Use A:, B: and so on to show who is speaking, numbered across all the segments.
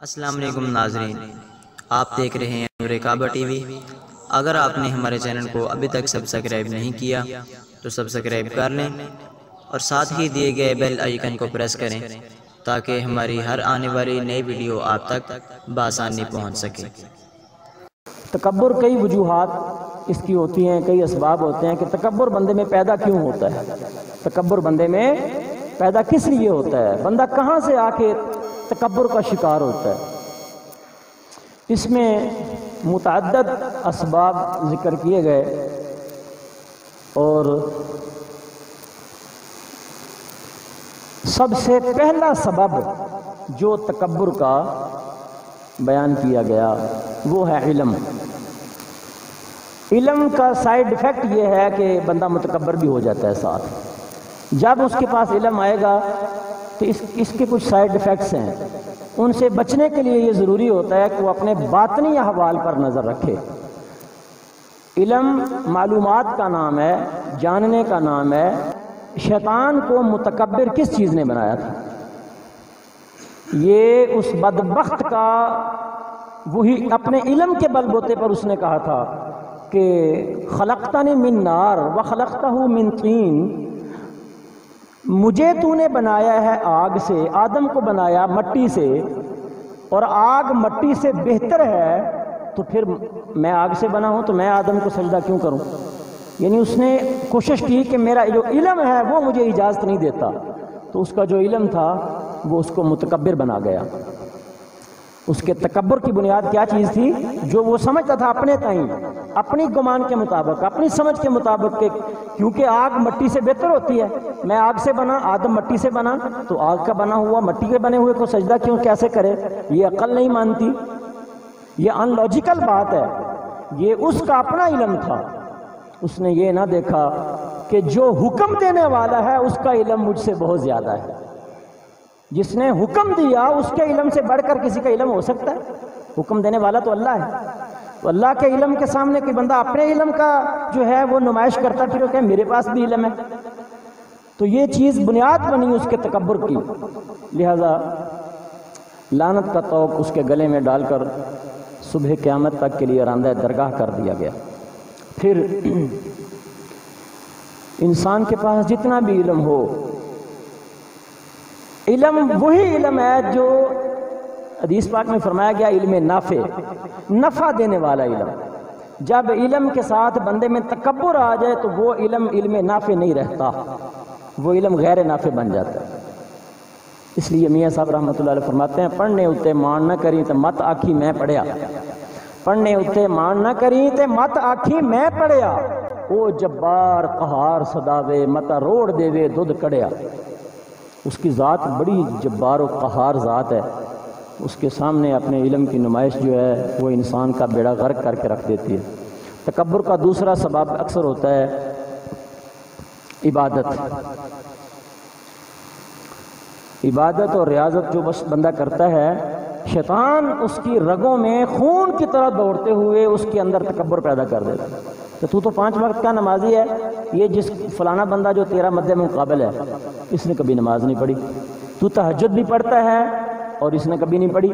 A: السلام علیکم ناظرین، آپ دیکھ رہے ہیں نور کعبہ ٹی وی۔ اگر آپ نے ہمارے چینل کو ابھی تک سبسکرائب نہیں کیا تو سبسکرائب کر لیں اور ساتھ ہی دیے گئے بیل آئیکن کو پریس کریں تاکہ ہماری ہر آنے والی نئی ویڈیو آپ تک بآسانی پہنچ سکے۔
B: تکبر کئی وجوہات اس کی ہوتی ہیں، کئی اسباب ہوتے ہیں کہ تکبر بندے میں پیدا کیوں ہوتا ہے، تکبر بندے میں پیدا کس لیے ہوتا ہے، بندہ کہاں سے آ کے تکبر کا شکار ہوتا ہے۔ اس میں متعدد اسباب ذکر کیے گئے اور سب سے پہلا سبب جو تکبر کا بیان کیا گیا وہ ہے علم۔ علم کا سائیڈ ایفیکٹ یہ ہے کہ بندہ متکبر بھی ہو جاتا ہے ساتھ۔ جب اس کے پاس علم آئے گا تو اس کے کچھ سائیڈ ایفیکٹس ہیں، ان سے بچنے کے لیے یہ ضروری ہوتا ہے کہ وہ اپنے باطنی احوال پر نظر رکھے۔ علم معلومات کا نام ہے، جاننے کا نام ہے۔ شیطان کو متکبر کس چیز نے بنایا تھا؟ یہ اس بدبخت کا وہی اپنے علم کے بل بوتے پر اس نے کہا تھا کہ خلقتنی من نار وخلقتہ من طین، مجھے تو نے بنایا ہے آگ سے، آدم کو بنایا مٹی سے، اور آگ مٹی سے بہتر ہے، تو پھر میں آگ سے بنا ہوں تو میں آدم کو سجدہ کیوں کروں؟ یعنی اس نے کوشش کی کہ میرا جو علم ہے وہ مجھے اجازت نہیں دیتا، تو اس کا جو علم تھا وہ اس کو متکبر بنا گیا۔ اس کے تکبر کی بنیاد کیا چیز تھی؟ جو وہ سمجھتا تھا اپنے تائیں، اپنی گمان کے مطابق، اپنی سمجھ کے مطابق کہ کیونکہ آگ مٹی سے بہتر ہوتی ہے، میں آگ سے بنا، آدم مٹی سے بنا، تو آگ کا بنا ہوا مٹی کے بنے ہوئے کو سجدہ کیوں کیسے کرے؟ یہ عقل نہیں مانتی، یہ ان لاجیکل بات ہے۔ یہ اس کا اپنا علم تھا، اس نے یہ نہ دیکھا کہ جو حکم دینے والا ہے اس کا علم مجھ سے بہت زیادہ ہے۔ جس نے حکم دیا اس کے علم سے بڑھ کر کسی کا علم ہو سکتا ہے؟ حکم دینے والا تو اللہ ہے۔ تو اللہ کے علم کے سامنے کوئی بندہ اپنے علم کا جو ہے وہ نمائش کرتا پھر وہ کہ میرے پاس بھی علم ہے، تو یہ چیز بنیاد بنی اس کے تکبر کی۔ لہذا لعنت کا طوق اس کے گلے میں ڈال کر صبح قیامت تک کے لیے راندہ درگاہ کر دیا گیا۔ پھر انسان کے پاس جتنا بھی علم ہو، علم وہی علم ہے جو حدیث پاک میں فرمایا گیا علم نافع، نفع دینے والا علم۔ جب علم کے ساتھ بندے میں تکبر آ جائے تو وہ علم نافع نہیں رہتا، وہ علم غیر نافع بن جاتا ہے۔ اس لیے میاں صاحب رحمۃ اللہ علیہ فرماتے ہیں، پڑھنے اتے مان نہ کری تو مت آکھی میں پڑھیا، پڑھنے اتے مان نہ کری تو مت آکھی میں پڑھیا، او جبار قہار صداوے متا روڑ دے وے دودھ کڑیا۔ اس کی ذات بڑی جبار و قہار ذات ہے، اس کے سامنے اپنے علم کی نمائش جو ہے وہ انسان کا بیڑا غرق کر کے رکھ دیتی ہے۔ تکبر کا دوسرا سبب اکثر ہوتا ہے عبادت۔ عبادت اور ریاضت جو بس بندہ کرتا ہے، شیطان اس کی رگوں میں خون کی طرح دوڑتے ہوئے اس کے اندر تکبر پیدا کر دیتا ہے کہ تو 5 وقت کا نمازی ہے، یہ جس فلانا بندہ جو تیرا مد مقابل ہے اس نے کبھی نماز نہیں پڑھی، تو تہجد بھی پڑھتا ہے اور اس نے کبھی نہیں پڑھی،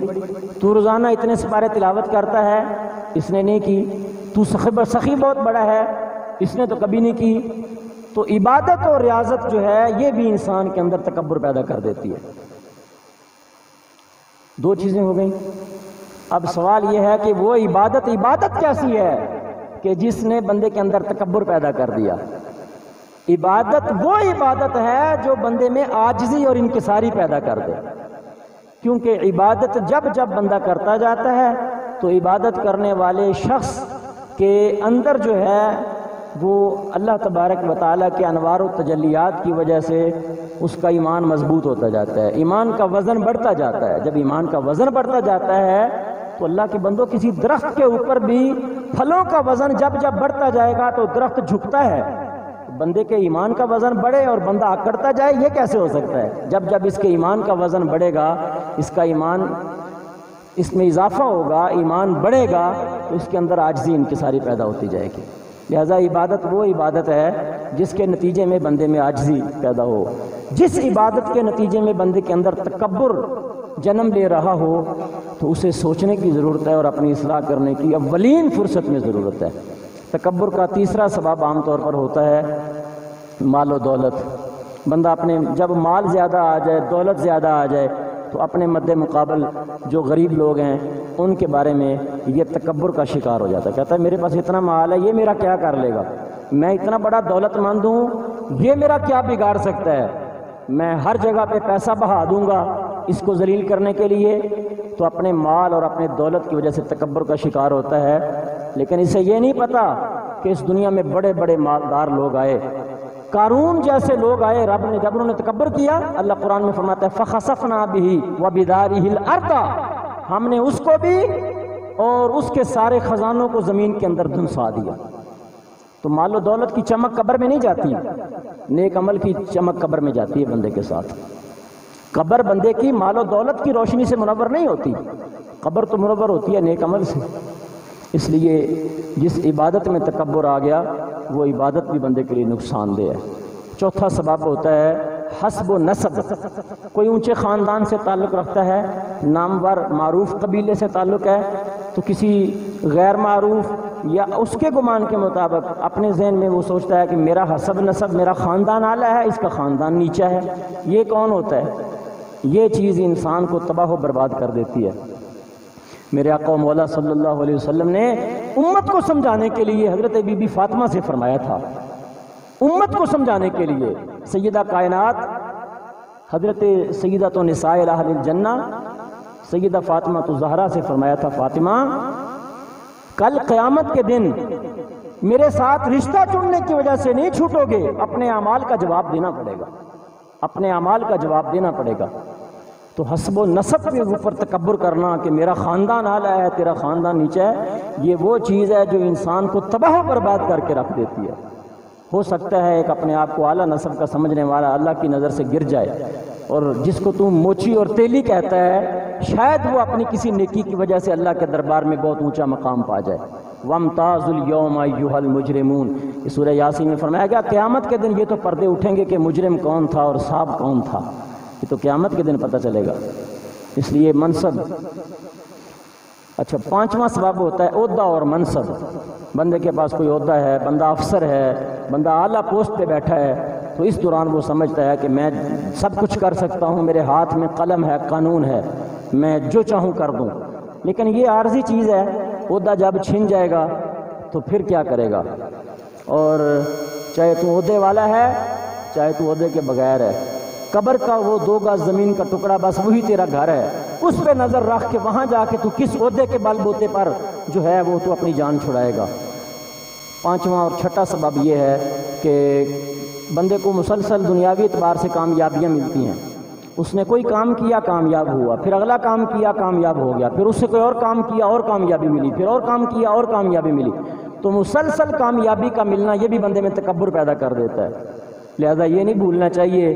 B: تو روزانہ اتنے سپارے تلاوت کرتا ہے اس نے نہیں کی، تو سخی بہت بڑا ہے اس نے تو کبھی نہیں کی۔ تو عبادت اور ریاضت جو ہے یہ بھی انسان کے اندر تکبر پیدا کر دیتی ہے۔ 2 چیزیں ہو گئیں۔ اب سوال یہ ہے کہ وہ عبادت کیسی ہے کہ جس نے بندے کے اندر تکبر پیدا کر دیا؟ عبادت وہ عبادت ہے جو بندے میں عاجزی اور انکساری پیدا کر دے، کیونکہ عبادت جب بندہ کرتا جاتا ہے تو عبادت کرنے والے شخص کے اندر جو ہے وہ اللہ تبارک و تعالیٰ کے انوار و تجلیات کی وجہ سے اس کا ایمان مضبوط ہوتا جاتا ہے، ایمان کا وزن بڑھتا جاتا ہے۔ جب ایمان کا وزن بڑھتا جاتا ہے تو اللہ کے بندوں کسی درخت کے اوپر بھی پھلوں کا وزن جب بڑھتا جائے گا تو درخت جھکتا ہے۔ بندے کے ایمان کا وزن بڑھے اور بندہ اکڑتا جائے، یہ کیسے ہو سکتا ہے؟ جب اس کے ایمان کا وزن بڑھے گا، اس کا ایمان اس میں اضافہ ہوگا، ایمان بڑھے گا تو اس کے اندر عاجزی انکساری پیدا ہوتی جائے گی۔ لہذا عبادت وہ عبادت ہے جس کے نتیجے میں بندے میں عاجزی پیدا ہو۔ جس عبادت کے نتیجے میں بندے کے اندر تکبر جنم لے رہا ہو تو اسے سوچنے کی ضرورت ہے اور اپنی اصلاح کرنے کی اولین فرصت میں ضرورت ہے۔ تکبر کا تیسرا سبب عام طور پر ہوتا ہے مال و دولت۔ بندہ اپنے جب مال زیادہ آ جائے، دولت زیادہ آ جائے، تو اپنے مد مقابل جو غریب لوگ ہیں ان کے بارے میں یہ تکبر کا شکار ہو جاتا ہے۔ کہتا ہے میرے پاس اتنا مال ہے، یہ میرا کیا کر لے گا؟ میں اتنا بڑا دولت مند ہوں، یہ میرا کیا بگاڑ سکتا ہے؟ میں ہر جگہ پہ پیسہ بہا دوں گا اس کو ذلیل کرنے کے لیے۔ تو اپنے مال اور اپنے دولت کی وجہ سے تکبر کا شکار ہوتا ہے، لیکن اسے یہ نہیں پتا کہ اس دنیا میں بڑے بڑے مالدار لوگ آئے، قارون جیسے لوگ آئے، رب نے جب انہوں نے تکبر کیا، اللہ قرآن میں فرماتا ہے فَخَسَفْنَا بِهِ وَبِدَارِهِ الْأَرْضَ، ہم نے اس کو بھی اور اس کے سارے خزانوں کو زمین کے اندر دھنسا دیا۔ تو مال و دولت کی چمک قبر میں نہیں جاتی، نیک عمل کی چمک قبر میں جاتی ہے بندے کے ساتھ۔ قبر بندے کی مال و دولت کی روشنی سے منور نہیں ہوتی، قبر تو منور ہوتی ہے نیک عمل سے۔ اس لیے جس عبادت میں تکبر آ گیا وہ عبادت بھی بندے کے لیے نقصان دہ ہے۔ چوتھا سبب ہوتا ہے حسب و نسب۔ کوئی اونچے خاندان سے تعلق رکھتا ہے، نامور معروف قبیلے سے تعلق ہے، تو کسی غیر معروف یا اس کے گمان کے مطابق اپنے ذہن میں وہ سوچتا ہے کہ میرا حسب نسب، میرا خاندان اعلیٰ ہے، اس کا خاندان نیچا ہے۔ یہ کون ہوتا ہے؟ یہ چیز انسان کو تباہ و برباد کر دیتی ہے۔ میرے آقا و مولا صلی اللہ علیہ وسلم نے امت کو سمجھانے کے لیے حضرت بی بی فاطمہ سے فرمایا تھا، امت کو سمجھانے کے لیے سیدہ کائنات حضرت سیدۃ نساء اہل الجنہ سیدہ فاطمہ الزہرا سے فرمایا تھا، فاطمہ کل قیامت کے دن میرے ساتھ رشتہ جڑنے کی وجہ سے نہیں چھوٹو گے، اپنے اعمال کا جواب دینا پڑے گا، اپنے اعمال کا جواب دینا پڑے گا۔ تو حسب و نسب کے اوپر تکبر کرنا کہ میرا خاندان اعلیٰ ہے تیرا خاندان نیچا ہے، یہ وہ چیز ہے جو انسان کو تباہ و برباد کر کے رکھ دیتی ہے۔ ہو سکتا ہے ایک اپنے آپ کو اعلیٰ نسب کا سمجھنے والا اللہ کی نظر سے گر جائے، اور جس کو تم موچی اور تیلی کہتا ہے شاید وہ اپنی کسی نیکی کی وجہ سے اللہ کے دربار میں بہت اونچا مقام پا جائے۔ وَامْتَازُوا الْيَوْمَ أَيُّهَا الْمُجْرِمُونَ، یہ سورہ یاسین میں فرمایا گیا قیامت کے دن یہ تو پردے اٹھیں گے کہ مجرم کون تھا اور صاحب کون تھا، یہ تو قیامت کے دن پتہ چلے گا۔ اس لیے منصب، اچھا پانچواں سبب ہوتا ہے عہدہ اور منصب۔ بندے کے پاس کوئی عہدہ ہے، بندہ افسر ہے، بندہ اعلیٰ پوسٹ پہ بیٹھا ہے، تو اس دوران وہ سمجھتا ہے کہ میں سب کچھ کر سکتا ہوں، میرے ہاتھ میں قلم ہے، قانون ہے، میں جو چاہوں کر دوں۔ لیکن یہ عارضی چیز ہے، عہدہ جب چھن جائے گا تو پھر کیا کرے گا؟ اور چاہے تو عہدے والا ہے چاہے تو عہدے کے بغیر ہے، قبر کا وہ 2 گز زمین کا ٹکڑا بس وہی تیرا گھر ہے، اس پہ نظر رکھ کے وہاں جا کے تو کس عہدے کے بل بوتے پر جو ہے وہ تو اپنی جان چھڑائے گا۔ پانچواں اور چھٹا سبب یہ ہے کہ بندے کو مسلسل دنیاوی اعتبار سے کامیابیاں ملتی ہیں، اس نے کوئی کام کیا کامیاب ہوا، پھر اگلا کام کیا کامیاب ہو گیا، پھر اس سے کوئی اور کام کیا اور کامیابی ملی، پھر اور کام کیا اور کامیابی ملی، تو مسلسل کامیابی کا ملنا یہ بھی بندے میں تکبر پیدا کر دیتا ہے۔ لہذا یہ نہیں بھولنا چاہیے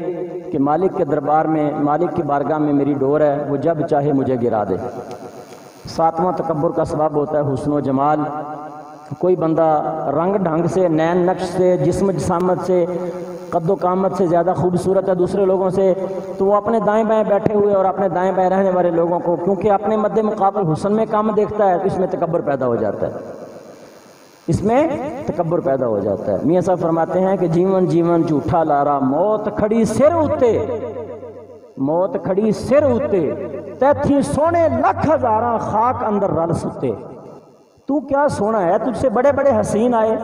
B: کہ مالک کے دربار میں، مالک کی بارگاہ میں میری ڈور ہے، وہ جب چاہے مجھے گرا دے۔ ساتواں تکبر کا سبب ہوتا ہے حسن و جمال۔ کوئی بندہ رنگ ڈھنگ سے، نین نقش سے، جسم جسامت سے، قد و قامت سے زیادہ خوبصورت ہے دوسرے لوگوں سے، تو وہ اپنے دائیں بائیں بیٹھے ہوئے اور اپنے دائیں بائیں رہنے والے لوگوں کو کیونکہ اپنے مد مقابل حسن میں کم دیکھتا ہے تو اس میں تکبر پیدا ہو جاتا ہے، اس میں تکبر پیدا ہو جاتا ہے۔ میاں صاحب فرماتے ہیں کہ جیون جیون جھوٹا لارا، موت کھڑی سر اُتے، موت کھڑی سر اُتے، تیتھی سونے لکھ ہزاراں خاک اندر رل ستے۔ تو کیا سونا ہے، تجھ سے بڑے بڑے حسین آئے،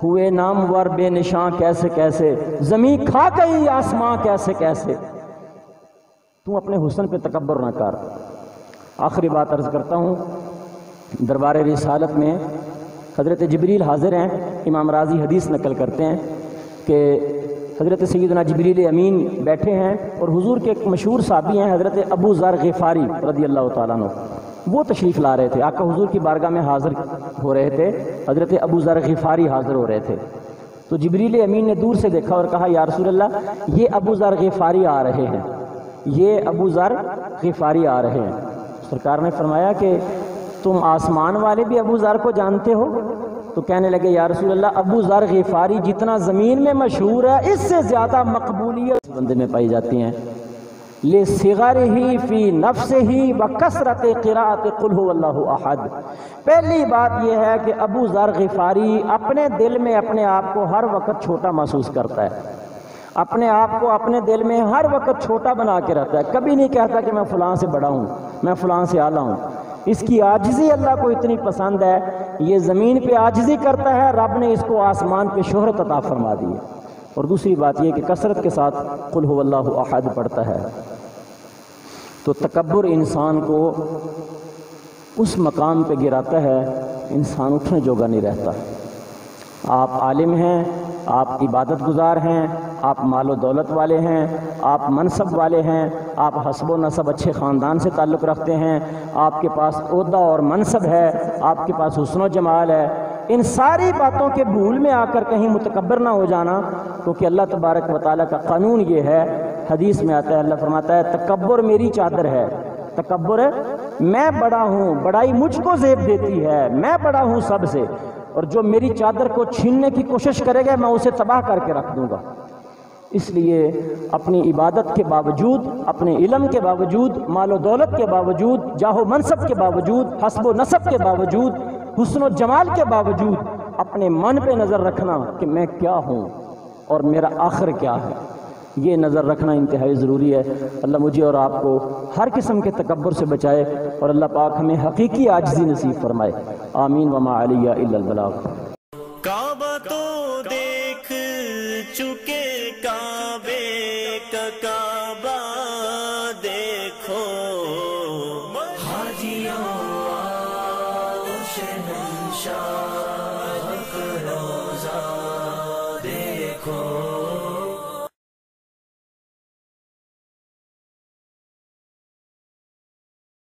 B: ہوئے نامور بے نشاں کیسے کیسے، زمین کھا گئی آسماں کیسے کیسے۔ تو اپنے حسن پہ تکبر نہ کر۔ آخری بات عرض کرتا ہوں، دربار رسالت میں حضرت جبریل حاضر ہیں، امام راضی حدیث نقل کرتے ہیں کہ حضرت سیدنا جبریل امین بیٹھے ہیں اور حضور کے ایک مشہور صحابی ہیں حضرت ابو ذر غفاری رضی اللہ تعالیٰ عنہ، وہ تشریف لا رہے تھے، آقا حضور کی بارگاہ میں حاضر ہو رہے تھے، حضرت ابو ذر غفاری حاضر ہو رہے تھے۔ تو جبریل امین نے دور سے دیکھا اور کہا یا رسول اللہ یہ ابو ذر غفاری آ رہے ہیں، یہ ابو ذر غفاری آ رہے ہیں۔ سرکار نے فرمایا کہ تم آسمان والے بھی ابو ذر کو جانتے ہو؟ تو کہنے لگے یا رسول اللہ ابو ذر غفاری جتنا زمین میں مشہور ہے اس سے زیادہ مقبولیت بندے میں پائی جاتی ہیں۔ لِصِغَرِهِ فِي نَفْسِهِ وَكَثْرَةِ قِرَاءَةِ قُلْ هُوَ اللَّهُ أَحَدٌ۔ پہلی بات یہ ہے کہ ابو ذر غفاری اپنے دل میں اپنے آپ کو ہر وقت چھوٹا محسوس کرتا ہے، اپنے آپ کو اپنے دل میں ہر وقت چھوٹا بنا کے رہتا ہے، کبھی نہیں کہتا کہ میں فلاں سے بڑا ہوں، میں فلاں سے اعلیٰ ہوں۔ اس کی عاجزی اللہ کو اتنی پسند ہے، یہ زمین پہ عاجزی کرتا ہے، رب نے اس کو آسمان پہ شہرت عطا فرما دی ہے۔ اور دوسری بات یہ کہ کثرت کے ساتھ قل هو اللہ احد پڑھتا ہے۔ تو تکبر انسان کو اس مقام پہ گراتا ہے، انسان اٹھنے جوگا نہیں رہتا۔ آپ عالم ہیں، آپ عبادت گزار ہیں، آپ مال و دولت والے ہیں، آپ منصب والے ہیں، آپ حسب و نسب اچھے خاندان سے تعلق رکھتے ہیں، آپ کے پاس عہدہ اور منصب ہے، آپ کے پاس حسن و جمال ہے، ان ساری باتوں کے بھول میں آ کر کہیں متکبر نہ ہو جانا، کیونکہ اللہ تبارک و تعالیٰ کا قانون یہ ہے، حدیث میں آتا ہے، اللہ فرماتا ہے تکبر میری چادر ہے، تکبر میں بڑا ہوں، بڑائی مجھ کو زیب دیتی ہے، میں بڑا ہوں سب سے، اور جو میری چادر کو چھیننے کی کوشش کرے گا میں اسے تباہ کر کے رکھ دوں گا۔ اس لیے اپنی عبادت کے باوجود، اپنے علم کے باوجود، مال و دولت کے باوجود، جاہ و منصب کے باوجود، حسب و نسب کے باوجود، حسن و جمال کے باوجود اپنے من پہ نظر رکھنا کہ میں کیا ہوں اور میرا آخر کیا ہے، یہ نظر رکھنا انتہائی ضروری ہے۔ اللہ مجھے اور آپ کو ہر قسم کے تکبر سے بچائے، اور اللہ پاک ہمیں حقیقی عاجزی نصیب فرمائے۔ آمین وما علیہ الا البلاغ۔
C: کعبہ تو دیکھ چکے، کعبے کا کعبہ دیکھو، حاجیوں آؤ شہنشاہ